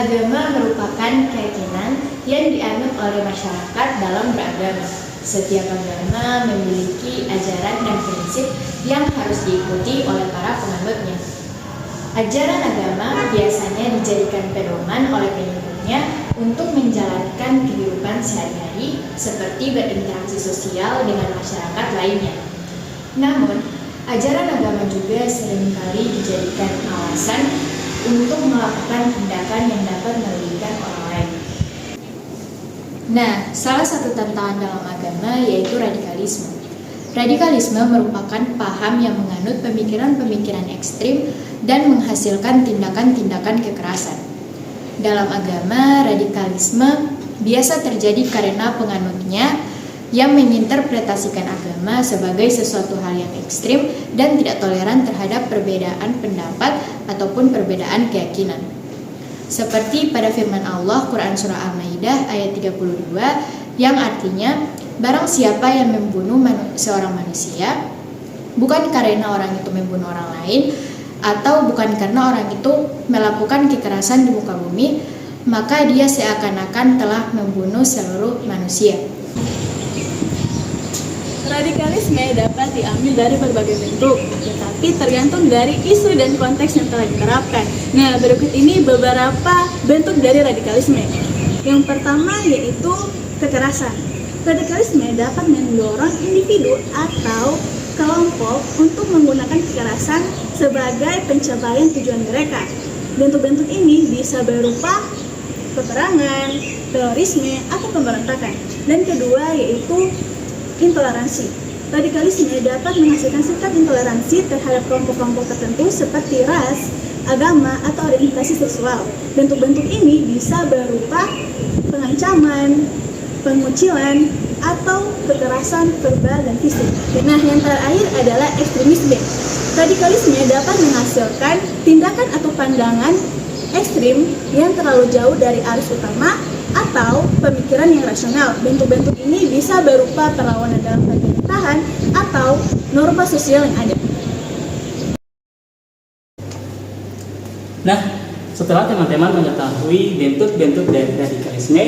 Agama merupakan keyakinan yang dianut oleh masyarakat dalam beragama. Setiap agama memiliki ajaran dan prinsip yang harus diikuti oleh para penganutnya. Ajaran agama biasanya dijadikan pedoman oleh pengikutnya untuk menjalankan kehidupan sehari-hari seperti berinteraksi sosial dengan masyarakat lainnya. Namun, ajaran agama juga seringkali dijadikan alasan untuk melakukan tindakan yang dapat merugikan orang lain. Nah, salah satu tantangan dalam agama yaitu radikalisme. Radikalisme merupakan paham yang menganut pemikiran-pemikiran ekstrim dan menghasilkan tindakan-tindakan kekerasan. Dalam agama, radikalisme biasa terjadi karena penganutnya yang menginterpretasikan agama sebagai sesuatu hal yang ekstrim dan tidak toleran terhadap perbedaan pendapat ataupun perbedaan keyakinan. Seperti pada firman Allah Quran Surah Al-Maidah ayat 32 yang artinya, barang siapa yang membunuh seorang manusia bukan karena orang itu membunuh orang lain atau bukan karena orang itu melakukan kekerasan di muka bumi, maka dia seakan-akan telah membunuh seluruh manusia. Radikalisme dapat diambil dari berbagai bentuk, tetapi tergantung dari isu dan konteks yang telah diterapkan. Nah, berikut ini beberapa bentuk dari radikalisme. Yang pertama yaitu kekerasan. Radikalisme dapat mendorong individu atau kelompok untuk menggunakan kekerasan sebagai pencapaian tujuan mereka. Bentuk-bentuk ini bisa berupa peperangan, terorisme, atau pemberontakan. Dan kedua yaitu intoleransi. Radikalisme dapat menghasilkan sikap intoleransi terhadap kelompok-kelompok tertentu seperti ras, agama, atau orientasi seksual. Bentuk-bentuk ini bisa berupa pengancaman, pengucilan, atau kekerasan verbal dan fisik. Nah, yang terakhir adalah ekstremisme. Radikalisme dapat menghasilkan tindakan atau pandangan ekstrim yang terlalu jauh dari arus utama atau pemikiran yang rasional. Bentuk-bentuk ini bisa berupa perlawanan dalam pemerintahan atau norma sosial yang ada. Nah, setelah teman-teman mengetahui bentuk-bentuk dari radikalisme,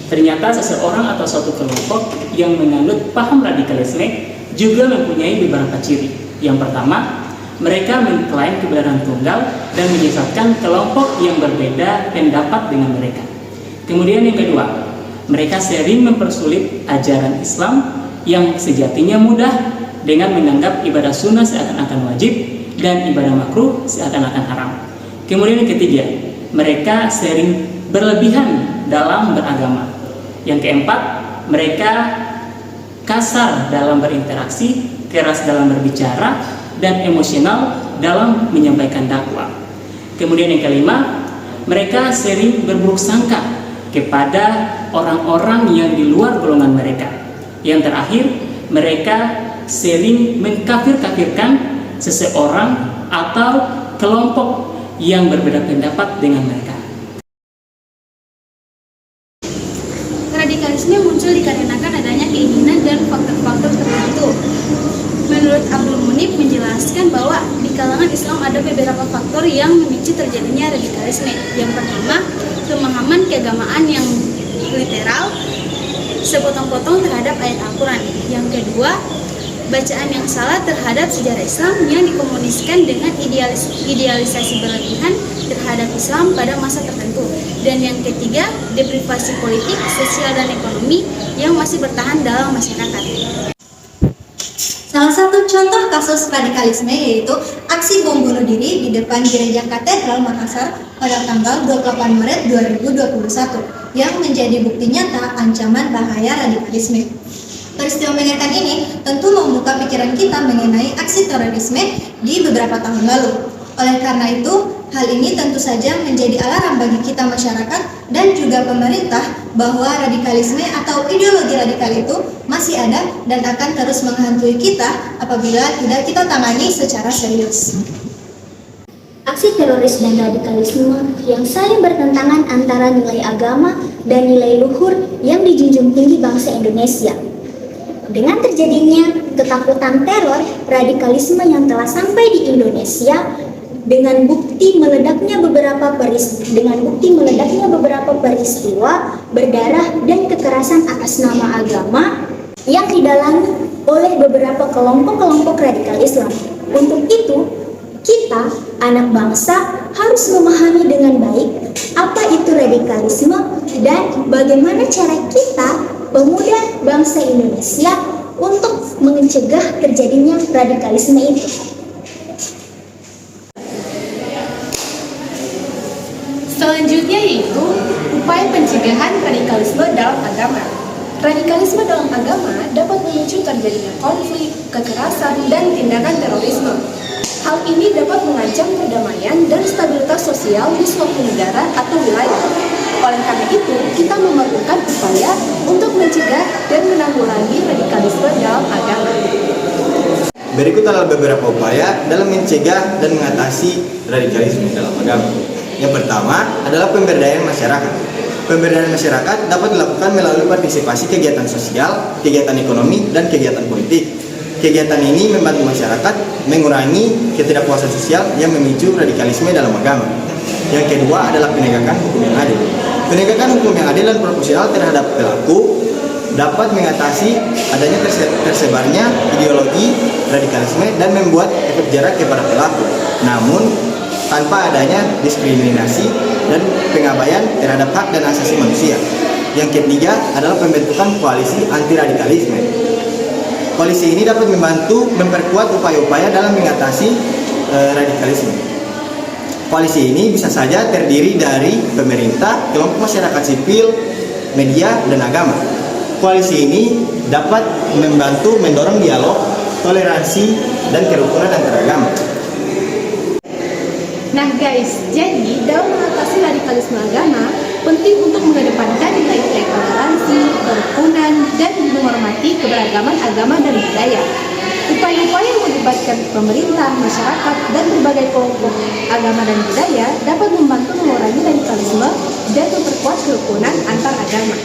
ternyata seseorang atau suatu kelompok yang menganut paham radikalisme juga mempunyai beberapa ciri. Yang pertama, mereka mengklaim kebenaran tunggal dan menyesatkan kelompok yang berbeda pendapat dengan mereka. Kemudian yang kedua, mereka sering mempersulit ajaran Islam yang sejatinya mudah dengan menganggap ibadah sunnah seakan-akan wajib dan ibadah makruh seakan-akan haram. Kemudian yang ketiga, mereka sering berlebihan dalam beragama. Yang keempat, mereka kasar dalam berinteraksi, keras dalam berbicara, dan emosional dalam menyampaikan dakwah. Kemudian yang kelima, mereka sering berburuk sangka kepada orang-orang yang di luar golongan mereka. Yang terakhir, mereka sering mengkafir-kafirkan seseorang atau kelompok yang berbeda pendapat dengan mereka. Radikalisme muncul dikarenakan adanya keinginan dan faktor-faktor tertentu. Menurut Abdul Munib menjelaskan bahwa di kalangan Islam ada beberapa faktor yang memicu terjadinya radikalisme. Yang pertama, pemahaman keagamaan yang literal, sepotong-potong terhadap ayat Al-Quran. Yang kedua, bacaan yang salah terhadap sejarah Islam yang dikomunikasikan dengan idealisasi berlebihan terhadap Islam pada masa tertentu. Dan yang ketiga, deprivasi politik, sosial, dan ekonomi yang masih bertahan dalam masyarakat. Salah satu contoh kasus radikalisme yaitu aksi bom bunuh diri di depan Gereja Katedral Makassar pada tanggal 28 Maret 2021 yang menjadi bukti nyata ancaman bahaya radikalisme. Peristiwa mengerikan ini tentu membuka pikiran kita mengenai aksi terorisme di beberapa tahun lalu. Oleh karena itu, hal ini tentu saja menjadi alarm bagi kita masyarakat dan juga pemerintah bahwa radikalisme atau ideologi radikal itu masih ada dan akan terus menghantui kita apabila tidak kita tangani secara serius. Aksi teroris dan radikalisme yang saling bertentangan antara nilai agama dan nilai luhur yang dijunjung tinggi bangsa Indonesia. Dengan terjadinya ketakutan teror radikalisme yang telah sampai di Indonesia, dengan bukti meledaknya beberapa peristiwa berdarah dan kekerasan atas nama agama yang didalangi oleh beberapa kelompok-kelompok radikal Islam. Untuk itu, kita, anak bangsa, harus memahami dengan baik apa itu radikalisme dan bagaimana cara kita, pemuda bangsa Indonesia, untuk mencegah terjadinya radikalisme itu. Selanjutnya yaitu upaya pencegahan radikalisme dalam agama. Radikalisme dalam agama dapat memicu terjadinya konflik, kekerasan, dan tindakan terorisme. Hal ini dapat mengancam perdamaian dan stabilitas sosial di suatu negara atau wilayah. Oleh karena itu, kita memerlukan upaya untuk mencegah dan menanggulangi radikalisme dalam agama. Berikut adalah beberapa upaya dalam mencegah dan mengatasi radikalisme dalam agama. Yang pertama adalah pemberdayaan masyarakat. Pemberdayaan masyarakat dapat dilakukan melalui partisipasi kegiatan sosial, kegiatan ekonomi, dan kegiatan politik. Kegiatan ini membantu masyarakat mengurangi ketidakpuasan sosial yang memicu radikalisme dalam agama. Yang kedua adalah penegakan hukum yang adil. Penegakan hukum yang adil dan proporsional terhadap pelaku dapat mengatasi adanya tersebarnya ideologi radikalisme dan membuat efek jerah kepada pelaku. Namun, tanpa adanya diskriminasi dan pengabaian terhadap hak dan asasi manusia. Yang ketiga adalah pembentukan koalisi anti radikalisme. Koalisi ini dapat membantu memperkuat upaya-upaya dalam mengatasi radikalisme. Koalisi ini bisa saja terdiri dari pemerintah, kelompok masyarakat sipil, media, dan agama. Koalisi ini dapat membantu mendorong dialog, toleransi, dan kerukunan antar agama. Nah guys, jadi dalam mengatasi radikalisme agama, penting untuk mengedepankan nilai-nilai toleransi, kerukunan, dan menghormati keberagaman agama dan budaya. Upaya-upaya yang melibatkan pemerintah, masyarakat, dan berbagai kelompok agama dan budaya dapat membantu mengurangi radikalisme dan memperkuat kerukunan antar agama.